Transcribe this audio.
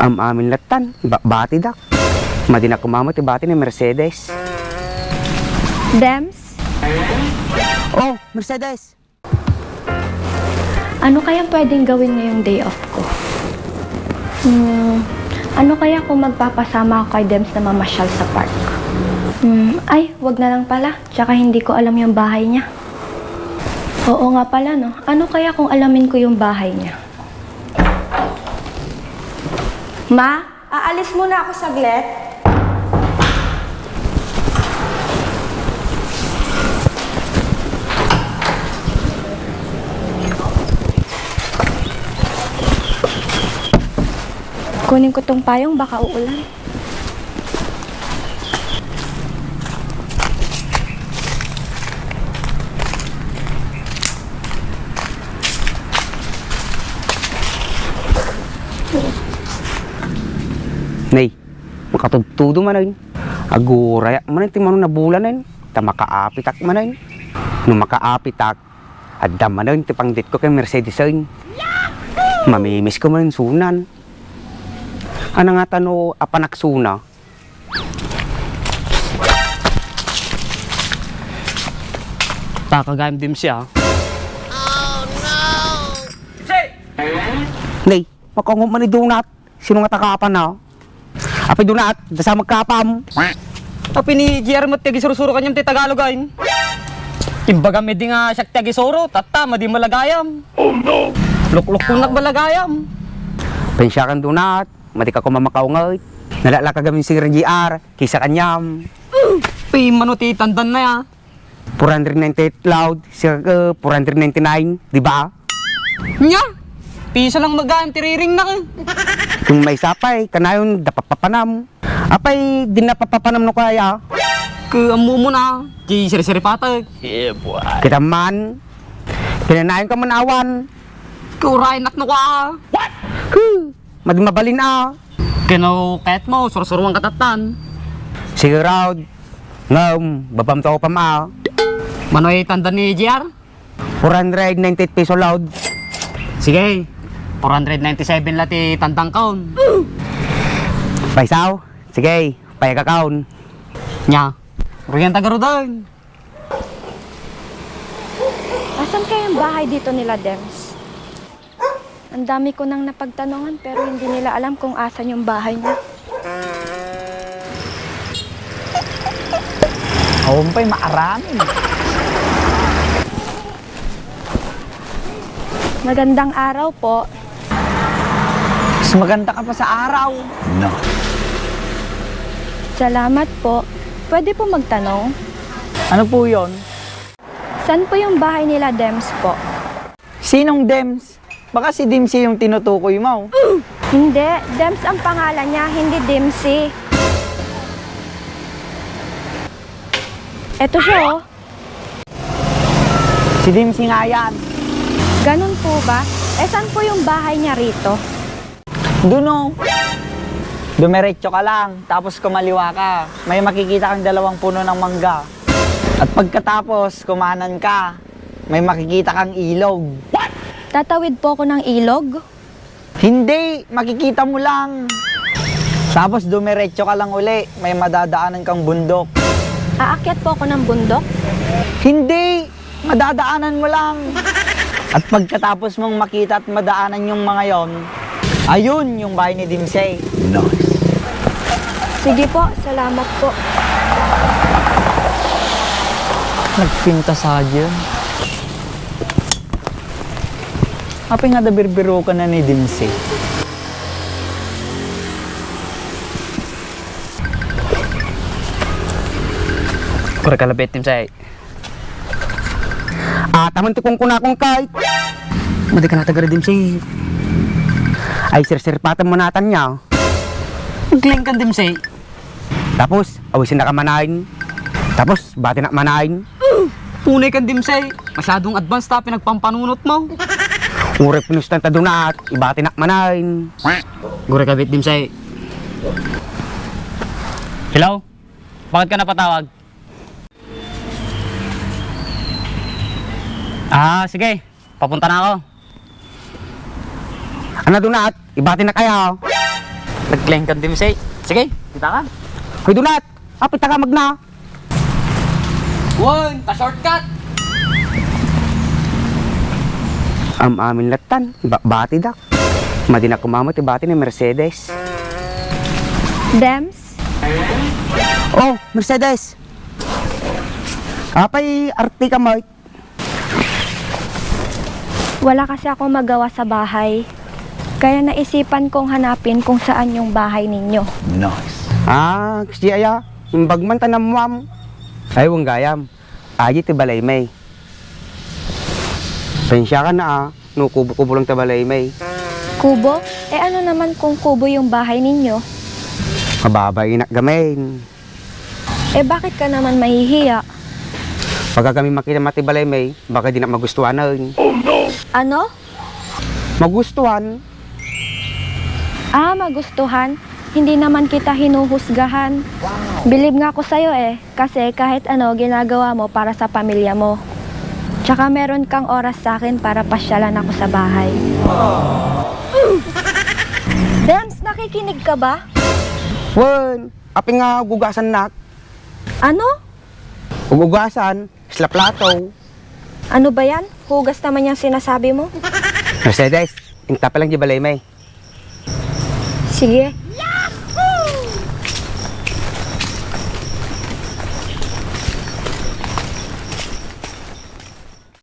Amin latan, bati dak. Madina kumamot, bati ni Mercedes. Dems, Oh, Mercedes. ano kaya pwedeng gawin ngayong day off ko? Ano kaya kung magpapasama ako kay Dems na mamasyal sa park? Ay, wag na lang pala. Tsaka hindi ko alam yung bahay niya. Oo nga pala, no? Ano kaya kung alamin ko yung bahay niya? Ma, aalis muna ako saglit. Kunin ko tong payong, baka uulan. Nay, makatutudo manan. Aguraya manan ti mano na bulanan. Ta makaapitak manan. No makaapitak, addam manan ti pangdit ko kay Mercedes ay. Mamimiss ko manan sunan. Ano nga tano apanaksuna? Takagayam din siya. Nay, makangom man ni donut. Sino nga takapan na? Apay donut, dasa magkapam. Tapi ni JR mo tiyagi surusuro kanyang ti Tagalogain. Imbaga medi nga siya tiyagi suro, tata madi malagayam. Oh no! Lukluk kung nagbalagayam. Pensya kan donut, madi ka kumamakaungat. Nalala ka gamin si GR, kisa kanyam. Pi mano ti tandan na ya. 498 loud, siya 499, di ba? Nya! Piso lang magayam tiriring na ka. Kung may sapay, kanayon dapapapanam. Apay, din napapapanam no kaya. Keamu mo na, di siri-siri patag. Kita man, kinanayon ka manawan. Kurain nak no ka. Mading mabalin ah. Kino kahit mo, surusuruan katatan. Sigurad, ngam, babam tao pa ma. Manoy tandan ni JR? 498 peso loud. Sige, 497 lati tandang kaon. Paisaw, sige, payag akaon. Nya, ruyan tagarodan. Asan kaya yung bahay dito nila, Dems? Ang dami ko nang napagtanungan pero hindi nila alam kung asan yung bahay niya. Humpay, maarami. Magandang araw po. Mas maganda ka pa sa araw. No. Salamat po. Pwede po magtanong? Ano po yon? Saan po yung bahay nila, Dems po? Sinong Dems? Baka si Dimsy yung tinutukoy mo. Hindi. Dems ang pangalan niya, hindi Dimsy. Eto siya, oh. Si Dimsy nga yan. Ganun po ba? Eh, saan po yung bahay niya rito? Duno. Dumiretso ka lang, tapos kumaliwa ka. May makikita kang 2 puno ng mangga. At pagkatapos, kumanan ka. May makikita kang ilog. Tatawid po ako ng ilog? Hindi, makikita mo lang. Tapos dumiretso ka lang uli, may madadaanan kang bundok. Aakyat po ako ng bundok? Hindi, madadaanan mo lang. At pagkatapos mong makita at madaanan yung mga yon, ayun yung bahay ni Dimsey. Nice. Sige po, salamat po. Nagpinta sa dyan. Api nga dabirbiro ka na ni Dimsey. Kura kalabit tim say. Taman tukong kunakong kahit. Madi ka natagara dim say. Ay, sir-sirpatan mo natan niya. Magling kan dim say. Tapos, awisin na ka manain. Tapos, bati na manain. Punay kan dim say. Masyadong advance ta pinagpampanunot mo. Urep pinustan ta donut, ibati na manain. Gura kabit dim say. Hello? Bakit ka napatawag? Sige. Papunta na ako. Ano donut, ibati na kaya. Nagkleng ka din say. Sige, kita ka. Hoy dulat! Apit ka magna! One, pa-shortcut. Amin latan, bati dak. Madina kumama ti bati ni Mercedes. Dems? Oh, Mercedes! Apay arti ka mo. Wala kasi ako magawa sa bahay. Kaya naisipan kong hanapin kung saan yung bahay ninyo. Ah, kasi aya, imbagman tanamwam. Ay, wang gayam. Aji ti balay may. Pensya ka na nukubo-kubo lang ti balay may. Kubo? Eh ano naman kung kubo yung bahay ninyo? Mababay na gamain. Eh bakit ka naman mahihiya? Pagka kami makita mati balay may, baka di na magustuhan na. Ano? Magustuhan? Ah, magustuhan? Hindi naman kita hinuhusgahan. Bilib nga ako sa'yo kasi kahit ano ginagawa mo para sa pamilya mo. Tsaka meron kang oras sa akin para pasyalan ako sa bahay. Dems, nakikinig ka ba? Wen, api nga gugasan nak. Ano? Ugugasan, sila plato. Ano ba yan? Hugas naman yung sinasabi mo? Mercedes, ingta pa lang di balay may. Sige,